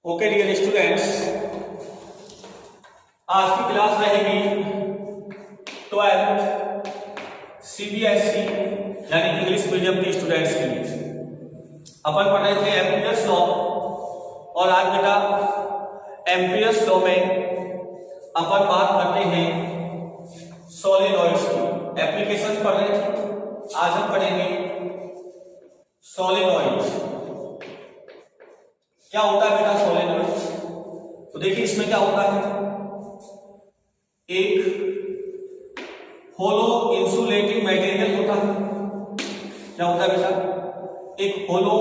Okay dear students, आज की class रहेगी 12th CBSE यानी इंग्लिश मीडियम के स्टूडेंट्स के लिए। अपन पढ़ रहे थे एम्पियर्स लॉ और आज बेटा एम्पियर्स लॉ में अपन बात करते हैं सोलेनॉइड्स की। एप्लीकेशंस पढ़ रहे थे, आज हम पढ़ेंगे सोलेनॉइड्स। क्या होता है बेटा सोलेनॉइड्स? तो देखिए इसमें क्या होता है, एक होलो इंसुलेटिंग मटेरियल होता है। क्या होता है बेटा? एक होलो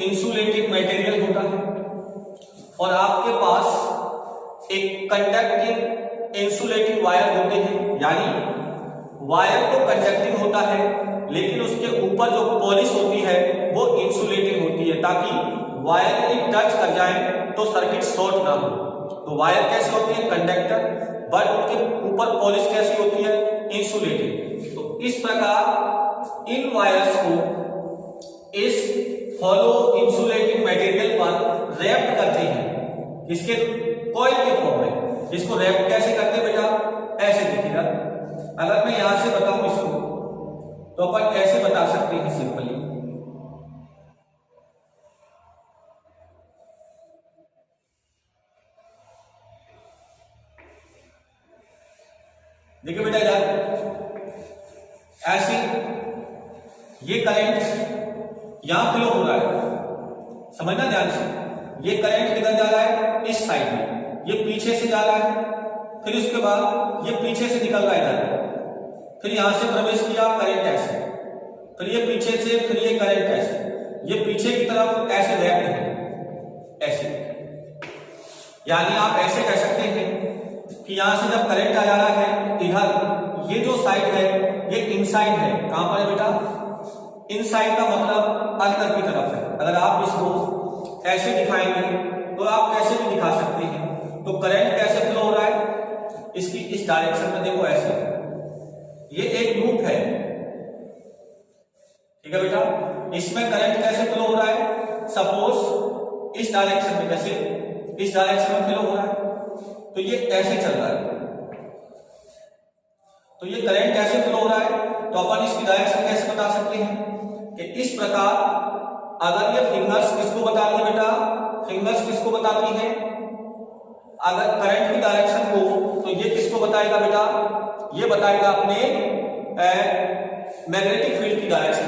इंसुलेटिंग मटेरियल होता है और आपके पास एक कंडक्टिंग इंसुलेटिंग वायर होते हैं, यानी वायर तो कंडक्टिंग होता है लेकिन उसके ऊपर जो पॉलिश होती है वो इंसुलेटिंग होती है, ताकि वायर यदि टच कर जाए तो सर्किट शॉर्ट ना हो। तो वायर कैसे होती है? कंडक्टर, बट उनके ऊपर पॉलिश कैसी होती है? इंसुलेटिंग। तो इस प्रकार इन वायर्स को इस हॉलो इंसुलेटिंग मटेरियल पर रैप करते हैं, इसके कॉइल के फॉर्म में। इसको रैप कैसे करते हैं बेटा? ऐसे देखिएगा, अगर मैं यहां से बताऊं इसको तो अपन ऐसे बता सकते हैं सिंपली। देखिए बेटा इधर ऐसे ये करंट यहां फ्लो हो रहा है, समझना ध्यान से। ये करंट किधर जा रहा है? इस साइड में। ये पीछे से जा रहा है, फिर उसके बाद ये पीछे से निकल रहा है इधर, फिर यहां से प्रवेश किया करंट ऐसे, फिर ये पीछे से, फिर ये करंट ऐसे, ये पीछे की तरफ ऐसे रैप्ड है ऐसे। यानी आप ऐसे कह सकते हैं कि यहां से जब करंट आ जा रहा है इधर, ये जो साइड है ये इनसाइड है। कहां पर है बेटा? इनसाइड का मतलब अंदर की तरफ है। अगर आप इसको ऐसे दिखाएंगे तो आप कैसे भी दिखा सकते हैं। तो करंट कैसे फ्लो हो रहा है? इसकी इस डायरेक्शन में देखो ऐसे, ये एक लूप है, ठीक है बेटा। इसमें करंट कैसे फ्लो हो रहा है? सपोज इस डायरेक्शन में, जैसे इस डायरेक्शन में फ्लो हो रहा है तो ये ऐसे चल रहा है, तो ये करंट कैसे फ्लो हो रहा है? तो अपन इसकी डायरेक्शन कैसे बता सकते हैं कि इस प्रकार। अगर ये फिंगर्स किसको बताती है बेटा? फिंगर्स किसको बताती है? अगर करंट की डायरेक्शन को, तो ये किसको बताएगा बेटा? ये बताएगा अपने मैग्नेटिक फील्ड की डायरेक्शन।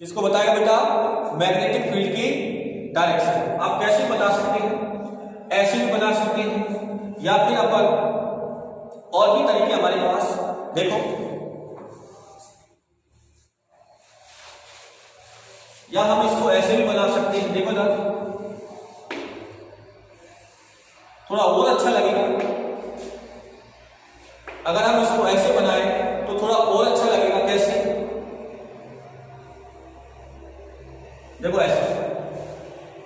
किसको बताएगा बेटा? मैग्नेटिक फील्ड की डायरेक्शन। आप कैसे बता सकते हैं? ऐसे भी बता सकते हैं, या फिर अपन और भी तरीके हमारे पास। देखो या हम इसको ऐसे भी बना सकते हैं, देखो जरा, थोड़ा और अच्छा लगेगा। अगर हम इसको ऐसे बनाएं तो थोड़ा और अच्छा लगेगा। कैसे? देखो ऐसे,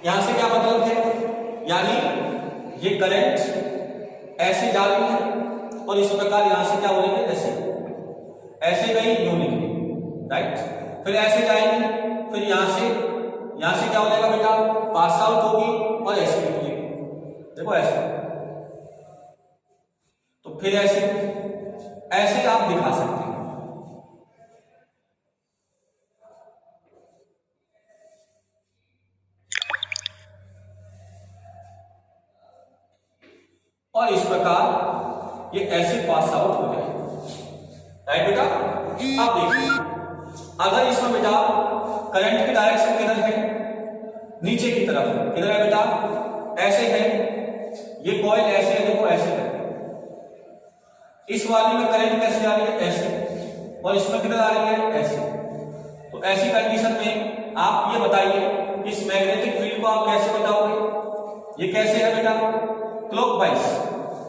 यहां से क्या मतलब है? यानी ये करंट ऐसे जा रही है और इस प्रकार यहां से क्या हो रही है? ऐसे गई, यूं निकली, राइट। फिर ऐसे जाएंगे, फिर यहां से क्या हो जाएगा बेटा? पास आउट होगी और ऐसे निकलेगी। देखो ऐसे, तो फिर ऐसे आप दिखा सकते हैं। और इस प्रकार ये ऐसे पास आउट हो जाए, राइट बेटा। अब देखिए, अगर इसमें बेटा करंट की डायरेक्शन किधर है? नीचे की तरफ है। किधर है बेटा? ऐसे है, ये कॉइल ऐसे है, देखो ऐसे है। इस वाली में करंट कैसे आ रही है? ऐसे, और इसमें किधर आ रही है? ऐसे। तो ऐसी कंडीशन में आप ये बताइए, इस मैग्नेटिक फील्ड को आप कैसे बताओगे? ये कैसे है बेटा? क्लॉकवाइज।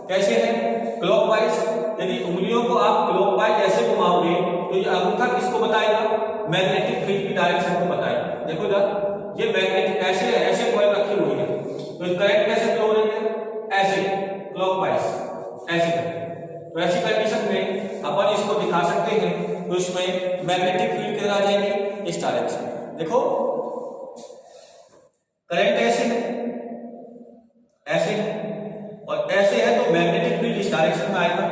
कैसे है? क्लॉकवाइज। यदि उंगलियों को आप क्लॉकवाइज ऐसे घुमाओगे तो ये अंगूठा किसको बताएगा? मैग्नेटिक फील्ड की डायरेक्शन को बताएगा। देखो इधर, ये मैग्नेटिक ऐसे कॉइल रखी करंट ऐसे है, ऐसे है और ऐसे है, तो मैग्नेटिक फील्ड इस डायरेक्शन में आएगा।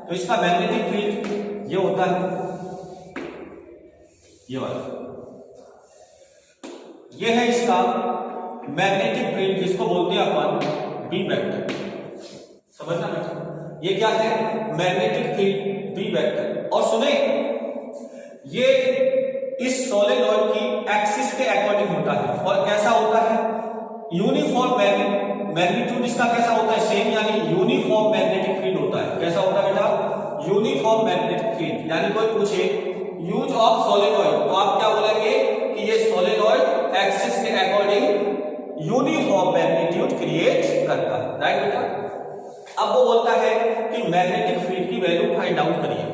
तो इसका मैग्नेटिक फील्ड ये होता है, ये वाला, ये है इसका मैग्नेटिक फील्ड, जिसको बोलते हैं अपन बी वेक्टर। समझना बेटा, ये क्या है? Magnetic field B vector. और सुने, ये इस सोलेनॉइड की एक्सिस के अकॉर्डिंग होता है। और कैसा होता है? यूनिफॉर्म मैग्नीट्यूड इसका कैसा होता है? सेम, यानी यूनिफॉर्म मैग्नेटिक फील्ड होता है। कैसा होता है बेटा? Uniform magnetic field. यानी कोई पूछे यूज ऑफ सोलेनॉइड, तो आप क्या बोलेंगे कि ये सोलेनॉइड एक्सिस के अकॉर्डिंग यूनिफॉर्म मैग्नीट्यूड क्रिएट करता है। राइट बेटा? अब वो बोलता है कि मैग्नेटिक फील्ड की वैल्यू फाइंड आउट करिए।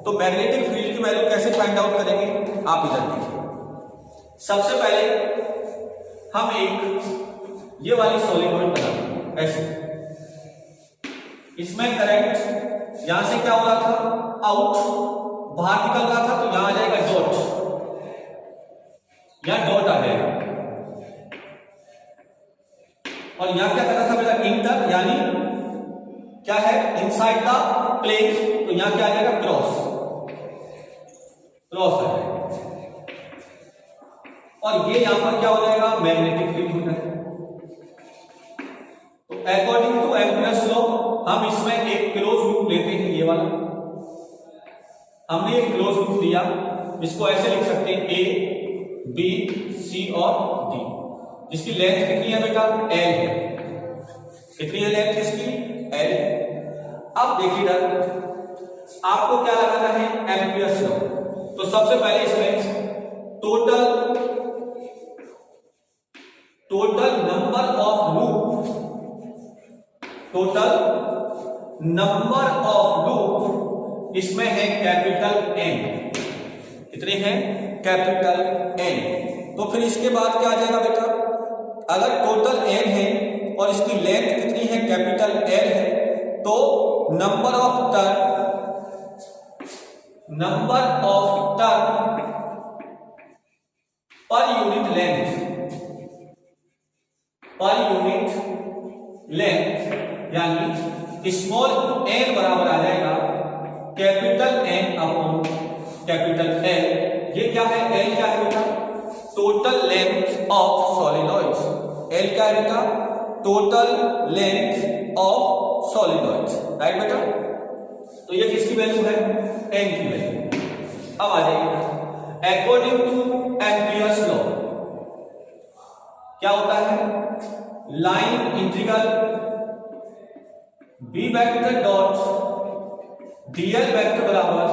तो मैग्नेटिक फील्ड की वैल्यू कैसे फाइंड आउट करेंगे? आप इधर देखिए। सबसे पहले हम एक ये वाली सोलेनॉइड बनाएंगे ऐसे। इसमें करंट यहां से क्या हो रहा था? आउट, बाहर निकल रहा था, तो यहां आ जाएगा डॉट, यहां डॉट आ जाएगा। और यहां क्या कर रहा था बेटा? इंटर, यानी क्या है? इनसाइड द प्लेन, तो यहां क्या आ जाएगा? क्रॉस, क्रॉस आ जाएगा। और ये यहां पर क्या हो जाएगा? मैग्नेटिक फील्ड हो जाएगा। तो अकॉर्डिंग टू एम्पियर्स लॉ हम इसमें एक क्लोज लूप लेते हैं, ये वाला। हमने एक क्लोज लूप लिया, इसको ऐसे लिख सकते हैं ए, बी, सी और डी, जिसकी लेंथ कितनी है बेटा? एल है। कितनी है लेंथ इसकी? एल। अब देखिए आपको क्या लगाना है? Ampere's law. तो सबसे पहले इसमें total number of loop, total number of loop इसमें है कैपिटल एन। कितने हैं? Capital N. तो फिर इसके बाद क्या आ जाएगा बेटा? अगर टोटल एन है और इसकी लेंथ कितनी है? कैपिटल एल है, तो number of turn per unit length, यानी स्मॉल एन बराबर आ जाएगा capital N upon capital L. ये क्या है? एल क्या है बेटा? Total length of solenoids. L क्या है बेटा? Total length of solenoids. Right बेटा? तो ये किसकी वैल्यू है? एन की वैल्यू। अब आ जाइए, अकॉर्डिंग टू एम्पियर्स लॉ क्या होता है? Line integral B vector dot DL vector बराबर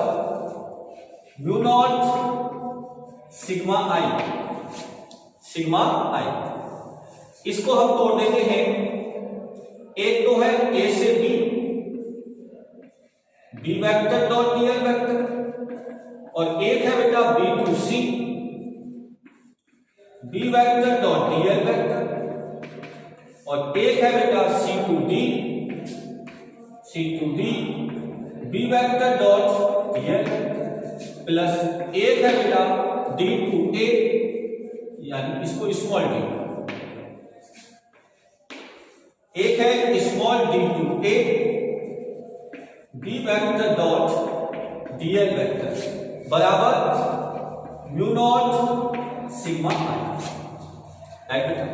म्यू नॉट सिग्मा आई। इसको हम तोड़ देते हैं। एक तो है ए से B vector dot DL vector, और एक है बेटा B to C, B vector dot DL vector, और एक है बेटा C to D B vector dot DL, plus एक है बेटा डी टू ए, यानी इसको स्मॉल डी, एक है small d to a B vector dot DL vector बराबर mu nought sigma I. Right बेटा?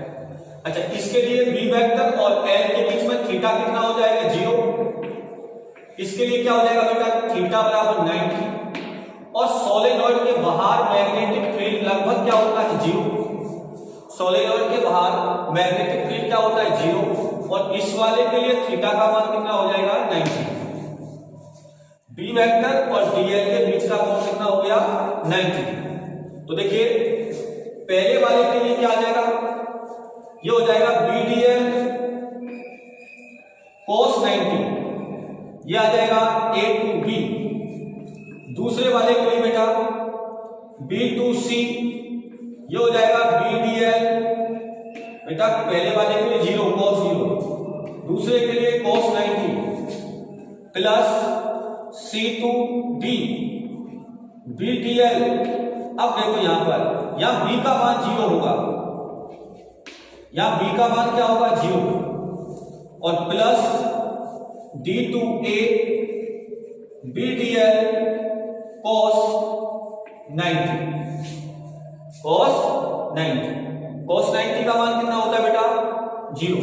अच्छा, इसके लिए बी वेक्टर और एल के बीच में थीटा कितना हो जाएगा? 0। इसके लिए क्या हो जाएगा बेटा? थीटा बराबर 90। और सोलेनॉइड के बाहर मैग्नेटिक फील्ड लगभग क्या होता है? 0। सोलेनॉइड के बाहर मैग्नेटिक फील्ड क्या होता है? 0। और इस वाले के लिए थीटा का मान कितना हो जाएगा? 90। बी वेक्टर और डीएल के बीच का कोण कितना हो गया? 90। तो देखिए, पहले वाले के लिए क्या आ जाएगा? ये हो जाएगा बी डीएल cos 90, ये आ जाएगा ए टू बी। दूसरे वाले के लिए बेटा बी टू सी, ये हो जाएगा बी डीएल बेटा पहले वाले के लिए 0 cos 0, दूसरे के लिए cos 90 plus C to D B dl. अब देखो यहां पर, यहां बी का मान 0 होगा, यहां b का मान क्या होगा 0 और plus d2a bdl cos 90 cos 90 का मान कितना होता है बेटा 0।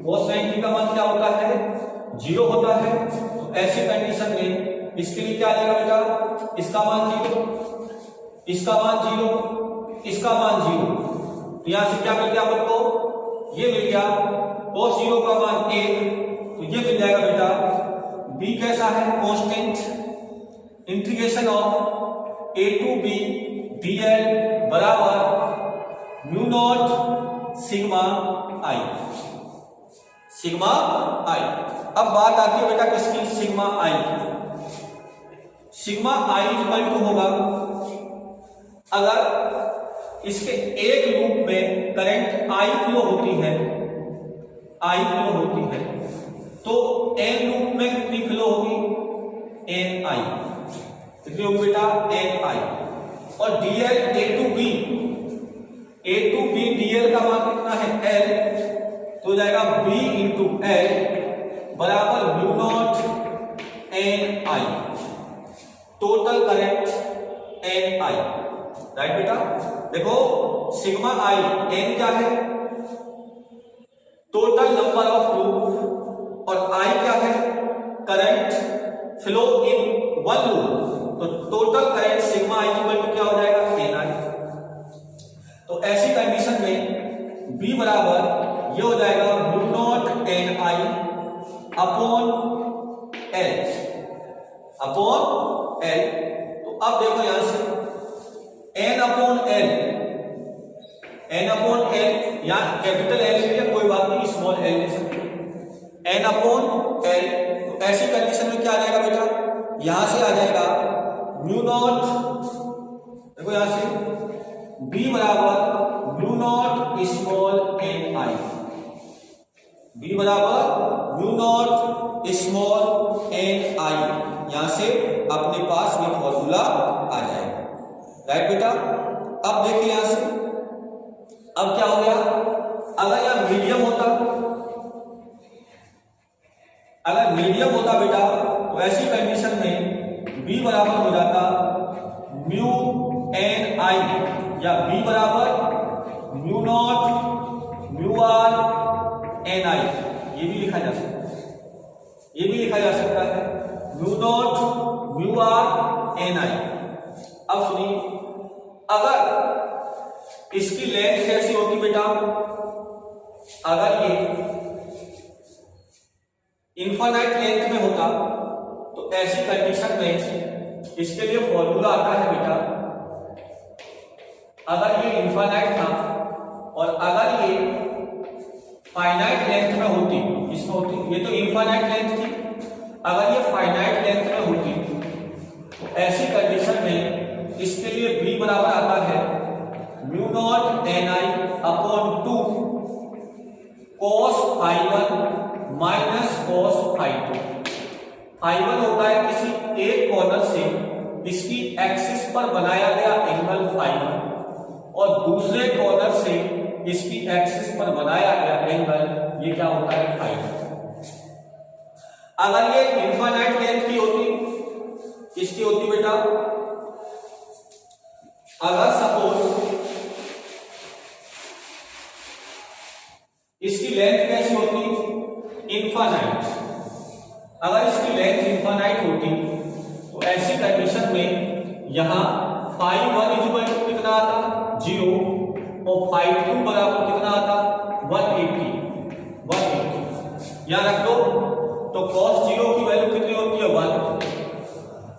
cos 90 का मान क्या होता है 0 होता है। तो ऐसी कंडीशन में इसके लिए क्या आ जाएगा बेटा, इसका मान 0, इसका मान 0, इसका मान 0। तो यहां से क्या मिल गया अपन को, ये मिल गया cos 0 का मान 1, तो ये मिल जाएगा बेटा b कैसा है constant, integration of a to b dl बराबर mu nought sigma i। Sigma i। अब बात आती है बेटा किसकी, sigma i। Sigma i equal to होगा, अगर इसके एक लूप में करंट i फ्लो होती है, i फ्लो होती है, तो n लूप में कितनी फ्लो होगी ni, कितनी होगी बेटा ni। और dl a to b dl का मान कितना है l, तो हो जाएगा b इंटू l बराबर mu naught ni, total current ni। Right बेटा, देखो सिग्मा i n क्या है टोटल नंबर ऑफ लूप और i क्या है current flow in one loop, तो total current sigma i equal to क्या हो जाएगा ni। तो ऐसी कंडीशन में b बराबर ये हो जाएगा mu naught ni upon l। तो अब देखो यहां से n अपॉन l, यहां कैपिटल L ले लिया, कोई बात नहीं स्मॉल l ले सकते, n अपॉन l। तो ऐसी कंडीशन में क्या आ जाएगा बेटा, यहां से आ जाएगा म्यू नॉट, देखो यहां से b बराबर mu not small ni, b बराबर म्यू नॉट स्मॉल ni। यहां से अपने पास ये फॉर्मूला आ जाएगा। राइट बेटा, अब देखिए यहां से अब क्या हो गया, अगर यहां मीडियम होता बेटा, तो ऐसी कंडीशन में b बराबर हो जाता म्यू एन आई, या b बराबर mu naught mu R N I, ये भी लिखा जा सकता है mu naught mu R N I. अब सुनिए, अगर इसकी लेंथ कैसी होती बेटा, अगर ये इनफाइनाइट लेंथ में होता, तो ऐसी कंडीशन में इसके लिए फॉर्मूला आता है बेटा, अगर ये इनफाइनाइट था और अगर ये फाइनाइट लेंथ में होती, इसमें होती, ये तो इनफाइनाइट लेंथ थी, अगर ये फाइनाइट लेंथ में होती, तो ऐसी कंडीशन में इसके लिए b बराबर आता है mu nought N I upon 2 cos phi 1 minus cos phi 2। Phi 1 होता है किसी एक कॉर्नर से इसकी एक्सिस पर बनाया गया एंगल फाई 1 और दूसरे कॉर्नर से इसकी एक्सिस पर बनाया गया एंगल ये क्या होता है फाई 2। अगर ये इनफाइनाइट लेंथ की होती, इसकी होती बेटा, अगर सपोज इसकी लेंथ कैसी होती इनफाइनाइट, अगर इसकी लेंथ इनफाइनाइट होती, तो ऐसी कंडीशन में यहां फाई 1 इक्वल टू कितना आता 0 और फाई 2 बराबर कितना आता 180। यहां रख दो, तो cos 0 की वैल्यू कितनी होती है 1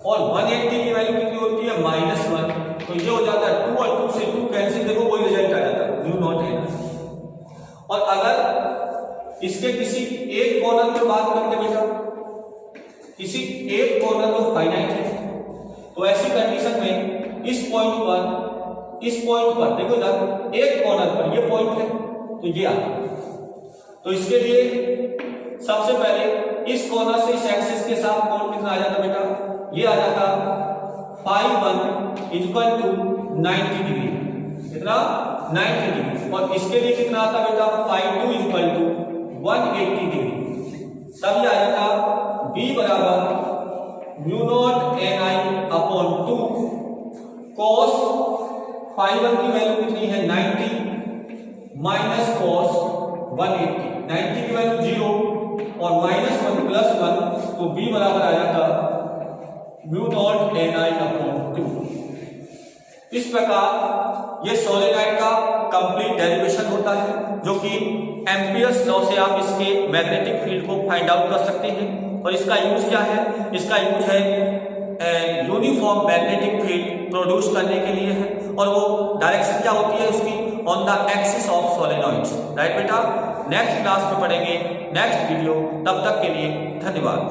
और 180 की वैल्यू कितनी होती है -1, तो ये हो जाता है 2 और 2 से 2 कैंसिल, देखो वही रिजल्ट आ जाता है म्यू नॉट एन। और अगर इसके किसी एक कॉर्नर में बात करते बेटा, किसी एक कॉर्नर में फाइनाइट है, तो ऐसी कंडीशन में इस पॉइंट पर देखो ना, एक कॉर्नर पर ये पॉइंट है, तो ये आता, तो इसके लिए सबसे पहले इस कॉर्नर से इस एक्सिस के साथ कोण कितना आ जाता बेटा, ये आ जाता फाई 1 इक्वल टू 90 डिग्री, कितना 90 डिग्री, और इसके लिए कितना आता बेटा, φ2 इक्वल टू 180 डिग्री। तब ये आ जाता B बराबर म्यू नॉट ni/2 cos φ1 की वैल्यू कितनी है 90 माइनस cos 180, 90 की वैल्यू 0 और -1 + 1, तो B बराबर आ जाता म्यू नॉट ni/2। इस प्रकार ये सोलेनॉइड का कंप्लीट डेरिवेशन होता है, जो कि एम्पियर्स लॉ से आप इसके मैग्नेटिक फील्ड को फाइंड आउट कर सकते हैं। और इसका यूज क्या है, इसका यूज है यूनिफॉर्म मैग्नेटिक फील्ड प्रोड्यूस करने के लिए है, और वो डायरेक्शन क्या होती है उसकी, on the axis of solenoids. Right बेटा, नेक्स्ट क्लास में पढ़ेंगे नेक्स्ट वीडियो। तब तक के लिए धन्यवाद।